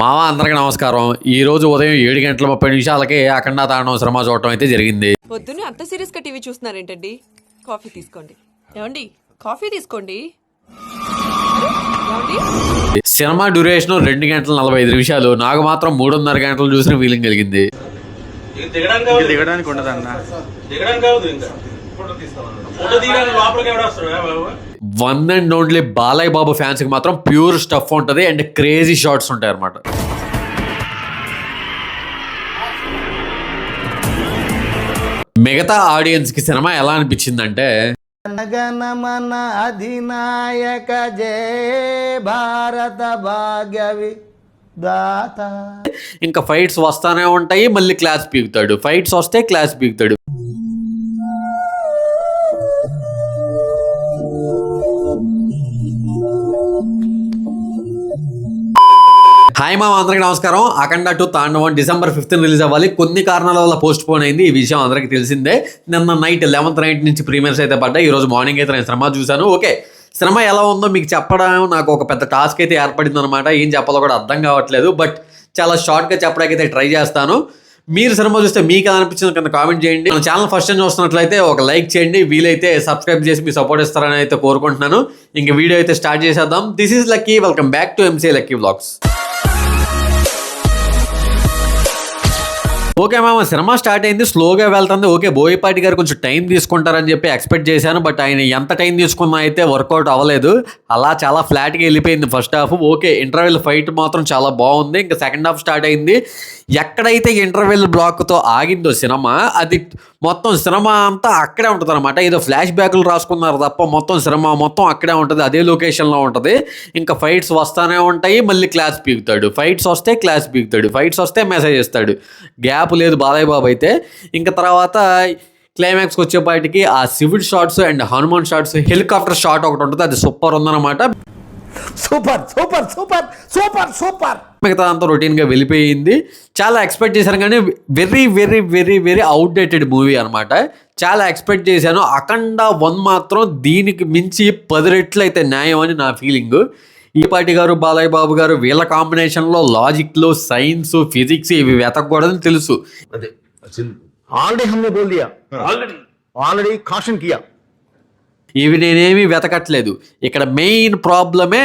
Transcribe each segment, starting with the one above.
మావా అందరికి నమస్కారం. ఈ రోజు ఉదయం 7:30 అఖండ తాండవం సినిమా చూడటం అయితే జరిగింది. పొద్దున్నే అంత సీరియస్ గా టీవీ చూస్తున్నారేంటండి? కాఫీ తీసుకోండి. ఏమండి కాఫీ తీసుకోండి. సినిమా డ్యూరేషన్ 2 గంటల 45 నిమిషాలు. నాకు మాత్రం 3.5 గంటలు చూసిన ఫీలింగ్ కలిగింది. One and only Balayya Babu fans కి మాత్రం ప్యూర్ స్టఫ్ ఉంటది అండ్ క్రేజీ షాట్స్ ఉంటాయి అన్నమాట. మిగతా ఆడియన్స్ కి సినిమా ఎలా అనిపించిందంటే జనగణమన అధినాయక జయ భారత భాగ్యవి దాత. ఇంకా ఫైట్స్ వస్తానే ఉంటాయి, మళ్ళీ క్లాస్ పీకుతాడు. ఫైట్స్ వస్తే క్లాస్ పీకుతాడు. హాయ్ మామ, అందరికి నమస్కారం. అఖండ 2 తాండవం December 5th రిలీజ్ అవ్వాలి. కొన్ని కారణాల వల్ల పోస్ట్ పోన్ అయింది. ఈ విషయం అందరికి తెలిసిందే. నిన్న నైట్ 11th నైట్ నుంచి ప్రీమియర్స్ అయితే పడ్డాయి. ఈ రోజు మార్నింగ్ అయితే నేను సినిమా చూశాను. ఓకే, సినిమా ఎలా ఉందో మీకు చెప్పడం నాకు ఒక పెద్ద టాస్క్ అయితే ఏర్పడింది అనమాట. ఏం చెప్పాలో కూడా అర్థం కావట్లేదు. బట్ చాలా షార్ట్గా చెప్పడానికి అయితే ట్రై చేస్తాను. మీరు సినిమా చూస్తే మీకు ఎలా అనిపించింది కింద కామెంట్ చేయండి. మన ఛానల్ ఫస్ట్ టైం చూస్తున్నట్లయితే ఒక లైక్ చేయండి. వీలైతే సబ్స్క్రైబ్ చేసి మీ సపోర్ట్ ఇస్తారని అయితే కోరుకుంటున్నాను. ఇంక వీడియో అయితే స్టార్ట్ చేసేద్దాం. This is lucky. Welcome back to MC lucky vlogs. Okay మామ, సినిమా స్టార్ట్ అయింది, స్లోగా వెళ్తుంది. ఓకే, బోయపాటి గారు కొంచెం టైం తీసుకుంటారని చెప్పి ఎక్స్పెక్ట్ చేశాను. బట్ ఆయన ఎంత టైం తీసుకున్నా అయితే వర్కౌట్ అవ్వలేదు. అలా చాలా ఫ్లాట్గా వెళ్ళిపోయింది first half. Okay, interval fight మాత్రం చాలా బాగుంది. ఇంకా సెకండ్ హాఫ్ స్టార్ట్ అయింది. ఎక్కడైతే ఇంటర్వెల్ బ్లాక్తో ఆగిందో సినిమా, అది మొత్తం సినిమా అంతా అక్కడే ఉంటుంది అనమాట. ఏదో ఫ్లాష్ బ్యాక్లు రాసుకున్నారు తప్ప మొత్తం సినిమా మొత్తం అక్కడే ఉంటుంది, అదే లొకేషన్లో ఉంటుంది. ఇంకా ఫైట్స్ వస్తానే ఉంటాయి, మళ్ళీ క్లాస్ పీకుతాడు. ఫైట్స్ వస్తే క్లాస్ పీకుతాడు, ఫైట్స్ వస్తే మెసేజ్ ఇస్తాడు. గ్యాప్ లేదు బాలయ్య బాబు అయితే. ఇంకా తర్వాత క్లైమాక్స్కి వచ్చేపాటికి ఆ civil shots and Hanuman shots, helicopter shot ఒకటి ఉంటుంది, అది సూపర్ ఉందన్నమాట. Super super super super super. మిగతా అంతా రొటీన్గా వెళ్ళిపోయింది. చాలా ఎక్స్పెక్ట్ చేశాను కానీ very very very very outdated movie అనమాట. చాలా ఎక్స్పెక్ట్ చేశాను. అఖండ 1 మాత్రం దీనికి మించి 10 రెట్లు అయితే న్యాయం అని నా ఫీలింగ్. ఈపాటి గారు, బాలయ్య బాబు గారు, వీళ్ళ కాంబినేషన్లో లాజిక్లు, సైన్స్, ఫిజిక్స్ ఇవి వెతకూడదని తెలుసు. ఆల్రెడీ హమ్నే బోల్ దియా, ఆల్రెడీ కాషన్ కియా. ఇవి నేనేమి వెతకట్లేదు. ఇక్కడ మెయిన్ ప్రాబ్లమే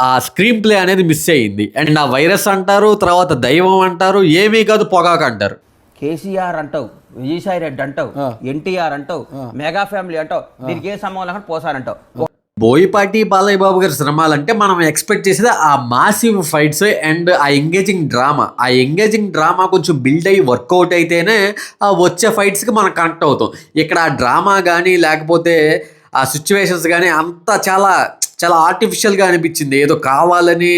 ఆ స్క్రీన్ ప్లే అనేది మిస్ అయ్యింది. అండ్ ఆ వైరస్ అంటారు, తర్వాత దైవం అంటారు, ఏమీ కాదు పొగాకు అంటారు. కేసీఆర్ అంటావు, విజయసాయి రెడ్డి అంటావు, ఎన్టీఆర్ అంటావు, మెగా ఫ్యామిలీ అంటావు, దీనికి ఏ సంబంధం లేకుండా పోసారంటావు. బోయపాటి, బాలయ్య బాబు గారి సినిమాలంటే మనం ఎక్స్పెక్ట్ చేసేది ఆ మాసివ్ ఫైట్స్ అండ్ ఆ ఎంగేజింగ్ డ్రామా. ఆ ఎంగేజింగ్ డ్రామా కొంచెం బిల్డ్ అయ్యి వర్కౌట్ అయితేనే ఆ వచ్చే ఫైట్స్కి మనం కనెక్ట్ అవుతాం. ఇక్కడ ఆ డ్రామా కానీ లేకపోతే ఆ సిచ్యువేషన్స్ కానీ అంతా చాలా చాలా ఆర్టిఫిషియల్గా అనిపించింది. ఏదో కావాలని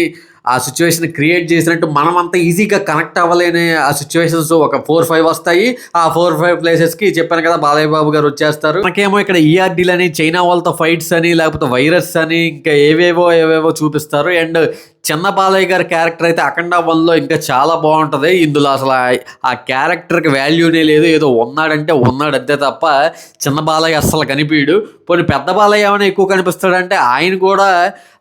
ఆ సిచ్యువేషన్ క్రియేట్ చేసినట్టు మనం అంత ఈజీగా కనెక్ట్ అవ్వలేని ఆ సిచ్యువేషన్స్ ఒక 4-5 వస్తాయి. ఆ 4-5 ప్లేసెస్కి చెప్పాను కదా బాలయ్య బాబు గారు వచ్చేస్తారు. మనకేమో ఇక్కడ ఈఆర్డీలు అని, చైనా వాళ్ళతో ఫైట్స్ అని, లేకపోతే వైరస్ అని, ఇంకా ఏవేవో చూపిస్తారు. అండ్ చిన్న బాలయ్య గారి క్యారెక్టర్ అయితే అఖండ 1లో ఇంకా చాలా బాగుంటుంది. ఇందులో అసలు ఆ క్యారెక్టర్కి వాల్యూనే లేదు. ఏదో ఉన్నాడంటే ఉన్నాడు అంతే తప్ప చిన్న బాలయ్య అస్సలు కనిపించడు. పోనీ పెద్ద బాలయ్య ఏమైనా ఎక్కువ కనిపిస్తాడంటే ఆయన కూడా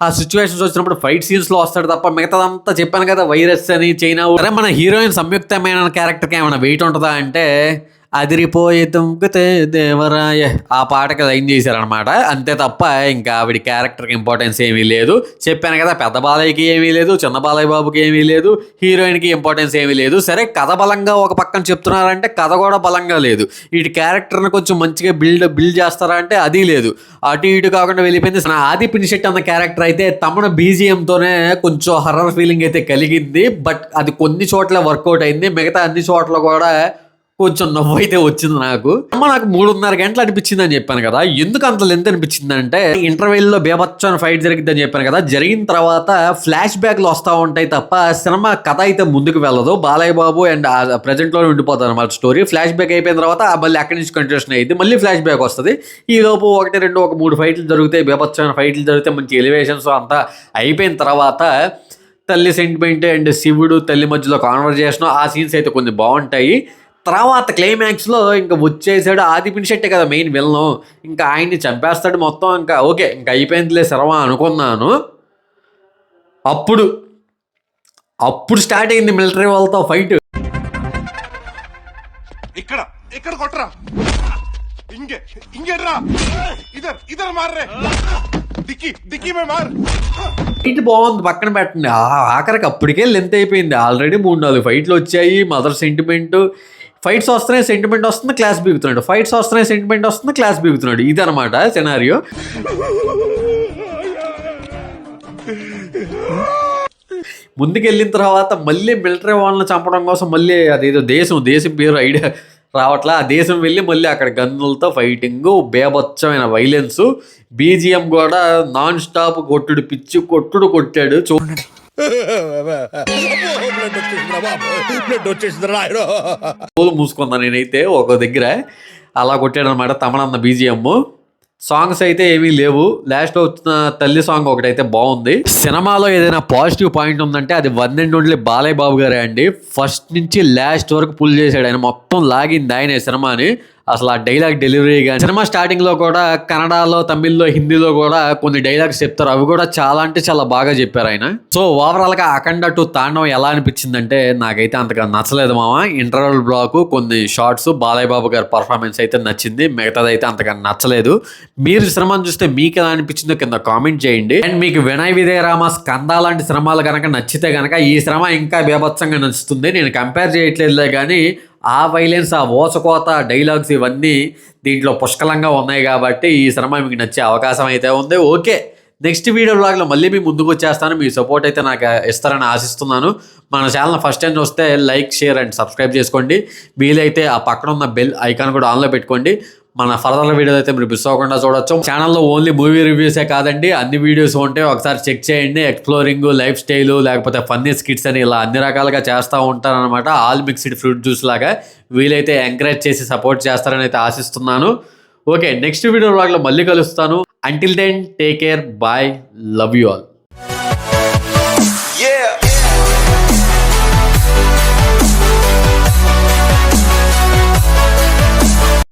ఆ సిచ్యువేషన్స్ వచ్చినప్పుడు ఫైట్ సీన్స్లో వస్తాడు తప్ప మిగతాదంతా చెప్పాను కదా వైరస్ అని, చైనా. సరే, మన హీరోయిన్ సంయుక్తమైన క్యారెక్టర్కి ఏమైనా వెయిట్ ఉంటుందా అంటే అదిరిపోయే తుంకితే దేవరాయ ఆ పాటకి లైన్ చేశారనమాట. అంతే తప్ప ఇంకా ఆవిడ క్యారెక్టర్కి ఇంపార్టెన్స్ ఏమీ లేదు. చెప్పాను కదా పెద్ద బాలయ్యకి ఏమీ లేదు, చిన్న బాలయ్య బాబుకి ఏమీ లేదు, హీరోయిన్కి ఇంపార్టెన్స్ ఏమీ లేదు. సరే, కథ బలంగా ఒక పక్కన చెప్తున్నారంటే కథ కూడా బలంగా లేదు. వీటి క్యారెక్టర్ని కొంచెం మంచిగా బిల్డ్ చేస్తారా అంటే అది లేదు. అటు ఇటు కాకుండా వెళ్ళిపోయింది. ఆది పినిశెట్టి అన్న క్యారెక్టర్ అయితే తమను బీజిఎంతోనే కొంచెం హర్రర్ ఫీలింగ్ అయితే కలిగింది. బట్ అది కొన్ని చోట్ల వర్కౌట్ అయింది. మిగతా అన్ని చోట్ల కూడా కొంచెం నవ్వు అయితే వచ్చింది నాకు. 3.5 గంటలు అనిపించింది అని చెప్పాను కదా. ఎందుకు అంత లెంత్ అనిపించింది అంటే ఇంటర్వెల్లో బేబచ్చని ఫైట్ జరిగిద్దని చెప్పాను కదా. జరిగిన తర్వాత ఫ్లాష్ బ్యాక్లు వస్తూ ఉంటాయి తప్ప సినిమా కథ అయితే ముందుకు వెళ్ళదు. బాలయ్య బాబు అండ్ ప్రజెంట్లోనే ఉండిపోతుంది అనమాట స్టోరీ. ఫ్లాష్ బ్యాక్ అయిపోయిన తర్వాత మళ్ళీ అక్కడి నుంచి కంటిన్యూషన్ అయ్యింది. మళ్ళీ ఫ్లాష్ బ్యాక్ వస్తుంది. ఈ లోపు 1, 2, 3 ఫైట్లు జరుగుతాయి. బేబచ్చని ఫైట్లు జరిగితే మంచి ఎలివేషన్స్ అంతా అయిపోయిన తర్వాత తల్లి సెంటిమెంట్ అండ్ శివుడు తల్లి మధ్యలో కాన్వర్జేషన్, ఆ సీన్స్ అయితే కొన్ని బాగుంటాయి. తర్వాత క్లైమాక్స్లో ఇంకా వచ్చేసాడు. ఆది పినిశెట్టే కదా మెయిన్ విలను. ఇంకా ఆయన్ని చంపేస్తాడు మొత్తం. ఇంకా ఓకే, ఇంకా అయిపోయిందిలే శర్మ అనుకున్నాను. అప్పుడు అప్పుడు స్టార్ట్ అయింది మిలిటరీ వాళ్ళతో ఫైట్. ఇక్కడ ఇక్కడ కొట్టరా ఇంకేట్రా ఇదర్ మారే దిక్కి మే మార్. ఫైట్ బాగుంది, పక్కన పెట్టండి. ఆఖరికి అప్పటికే లెంత్ అయిపోయింది. ఆల్రెడీ 3-4 ఫైట్లు వచ్చాయి. మదర్ సెంటిమెంట్, ఫైట్స్ వస్తున్నాయి, సెంటిమెంట్ వస్తుంది, క్లాస్ బీగుతున్నాడు, ఫైట్స్ వస్తున్నాయి, సెంటిమెంట్ వస్తుంది, క్లాస్ బీగుతున్నాడు. ఇదనమాట సినారియో. ముందుకెళ్ళిన తర్వాత మళ్ళీ మిలిటరీ వాళ్ళని చంపడం కోసం మళ్ళీ అదేదో దేశం పేరు ఐడియా రావట్లా. ఆ దేశం వెళ్ళి మళ్ళీ అక్కడ గన్నులతో ఫైటింగ్, బేభత్సమైన వైలెన్స్, బీజిఎం కూడా నాన్ స్టాప్ కొట్టుడు, పిచ్చి కొట్టాడు. చూడండి పూలు మూసుకున్నా నేనైతే ఒక దగ్గర. అలా కొట్టాడు అనమాట తమనన్న బీజిఎం. సాంగ్స్ అయితే ఏమీ లేవు. లాస్ట్ వచ్చిన తల్లి సాంగ్ ఒకటైతే బాగుంది. సినిమాలో ఏదైనా పాజిటివ్ పాయింట్ ఉందంటే అది one and only Balayya Babu గారే అండి. ఫస్ట్ నుంచి లాస్ట్ వరకు పుల్ చేశాడు ఆయన. మొత్తం లాగింది ఆయనే సినిమాని. అసలు ఆ డైలాగ్ డెలివరీ కానీ, సినిమా స్టార్టింగ్ లో కూడా కన్నడలో, తమిళ్లో, హిందీలో కూడా కొన్ని డైలాగ్స్ చెప్తారు. అవి కూడా చాలా అంటే చాలా బాగా చెప్పారు ఆయన. సో ఓవరాల్ గా అఖండ 2 తాండవం ఎలా అనిపించిందంటే నాకైతే అంతగా నచ్చలేదు మామ. ఇంటర్వల్ బ్లాక్, కొన్ని షార్ట్స్, బాలయ్య బాబు గారి పర్ఫార్మెన్స్ అయితే నచ్చింది. మిగతాది అయితే అంతగా నచ్చలేదు. మీరు సినిమాను చూస్తే మీకు ఎలా అనిపించిందో కింద కామెంట్ చేయండి. అండ్ మీకు వినయ్ విజయ రామ, స్కంద లాంటి సినిమాలు కనుక నచ్చితే కనుక ఈ సినిమా ఇంకా బీభత్సంగా నచ్చుతుంది. నేను కంపేర్ చేయట్లేదులే కానీ ఆ వైలెన్స్, ఆ ఓసకోత డైలాగ్స్ ఇవన్నీ దీంట్లో పుష్కలంగా ఉన్నాయి కాబట్టి ఈ సినిమా మీకు నచ్చే అవకాశం అయితే ఉంది. ఓకే, నెక్స్ట్ వీడియో బ్లాగ్లో మళ్ళీ మీ ముందుకు వచ్చేస్తాను. మీ సపోర్ట్ అయితే నాకు ఇస్తారని ఆశిస్తున్నాను. మన ఛానల్ ఫస్ట్ టైం చూస్తే లైక్, షేర్ అండ్ సబ్స్క్రైబ్ చేసుకోండి. వీలైతే ఆ పక్కన ఉన్న బెల్ ఐకాన్ కూడా ఆన్లో పెట్టుకోండి. మన ఫర్దర్ వీడియో అయితే మీరు మిస్ అవ్వకుండా చూడొచ్చు. ఛానల్లో ఓన్లీ మూవీ రివ్యూసే కాదండి, అన్ని వీడియోస్ ఉంటే ఒకసారి చెక్ చేయండి. ఎక్స్ప్లోరింగ్, లైఫ్ స్టైల్, లేకపోతే ఫన్నీ స్కిట్స్ అని ఇలా అన్ని రకాలుగా చేస్తూ ఉంటారనమాట. ఆల్ మిక్స్డ్ ఫ్రూట్ జ్యూస్ లాగా. వీలైతే ఎంకరేజ్ చేసి సపోర్ట్ చేస్తారని అయితే ఆశిస్తున్నాను. ఓకే, నెక్స్ట్ వీడియో బ్లాగ్లో మళ్ళీ కలుస్తాను. Until then take care, bye, love you all.